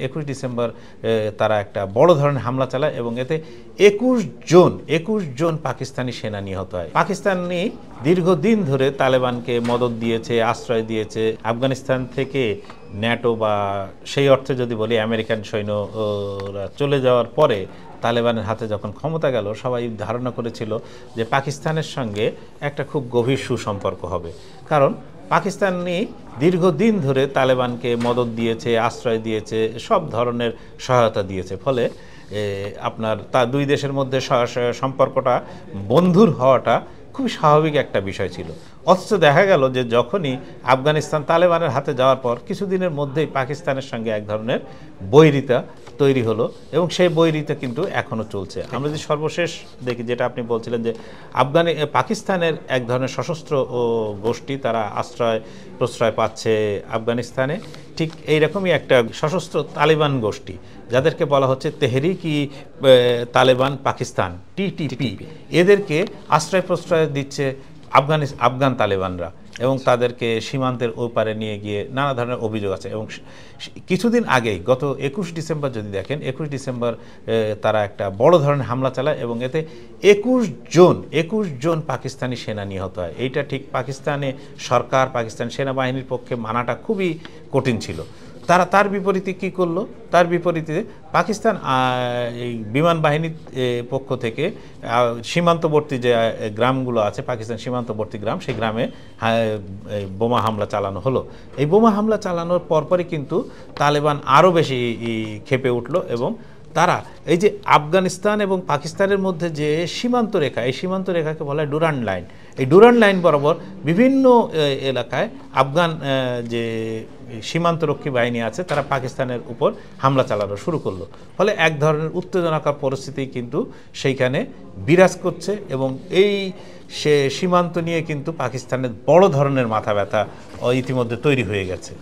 21 December তারা একটা বড় ধরনের হামলা চালায় এবং এতে 21 জন পাকিস্তানি সেনা নিহত হয়। পাকিস্তানি দীর্ঘদিন ধরে তালেবানকে মদদ দিয়েছে, আশ্রয় দিয়েছে। আফগানিস্তান থেকে ন্যাটো বা সেই অর্থে যদি বলি আমেরিকান সৈন্যরা চলে যাওয়ার পরে তালেবানের হাতে যখন ক্ষমতা গেল, সবাই ধারণা করেছিল যে পাকিস্তানের সঙ্গে একটা খুব গভীর সুসম্পর্ক হবে, কারণ পাকিস্তানি দীর্ঘদিন ধরে তালেবানকে মদদ দিয়েছে, আশ্রয় দিয়েছে, সব ধরনের সহায়তা দিয়েছে। ফলে আপনার দুই দেশের মধ্যে সম্পর্কটা বন্ধুর হওয়াটা খুব স্বাভাবিক একটা বিষয় ছিল। অথচ দেখা গেল যে যখনই আফগানিস্তান তালেবানের হাতে যাওয়ার পর কিছুদিনের মধ্যেই পাকিস্তানের সঙ্গে এক ধরনের বৈরিতা তৈরি হলো এবং সেই বৈরিতা কিন্তু এখনও চলছে। আমরা যদি সর্বশেষ দেখি, যেটা আপনি বলছিলেন যে পাকিস্তানের এক ধরনের সশস্ত্র গোষ্ঠী, তারা আশ্রয় প্রশ্রয় পাচ্ছে আফগানিস্তানে, ঠিক এইরকমই একটা সশস্ত্র তালিবান গোষ্ঠী, যাদেরকে বলা হচ্ছে তেহরিকি তালেবান পাকিস্তান, TTP, এদেরকে আশ্রয় প্রশ্রয় দিচ্ছে আফগান তালেবানরা এবং তাদেরকে সীমান্তের ওপারে নিয়ে গিয়ে নানা ধরনের অভিযোগ আছে। এবং কিছুদিন আগেই গত 21 ডিসেম্বর যদি দেখেন, 21 ডিসেম্বর তারা একটা বড় ধরনের হামলা চালায় এবং এতে 21 জন পাকিস্তানি সেনা নিহত হয়। এইটা ঠিক পাকিস্তানে সরকার, পাকিস্তান সেনাবাহিনীর পক্ষে মানাটা খুবই কঠিন ছিল। তার বিপরীতে কি করলো? তার বিপরীতে পাকিস্তান এই বিমান বাহিনীর পক্ষ থেকে সীমান্তবর্তী যে গ্রামগুলো আছে, পাকিস্তান সীমান্তবর্তী গ্রাম, সেই গ্রামে বোমা হামলা চালানো হলো। এই বোমা হামলা চালানোর পরপরই কিন্তু তালেবান আরও বেশি ক্ষেপে উঠলো এবং তারা এই যে আফগানিস্তান এবং পাকিস্তানের মধ্যে যে সীমান্ত রেখা, এই সীমান্ত রেখাকে বলা হয় ডুরান্ড লাইন। এই ডুরান্ড লাইন বরাবর বিভিন্ন এলাকায় আফগান যে সীমান্তরক্ষী বাহিনী আছে, তারা পাকিস্তানের উপর হামলা চালানো শুরু করলো। ফলে এক ধরনের উত্তেজনাকর পরিস্থিতি কিন্তু সেইখানে বিরাজ করছে এবং এই সীমান্ত নিয়ে কিন্তু পাকিস্তানের বড় ধরনের মাথা ব্যথা ইতিমধ্যে তৈরি হয়ে গেছে।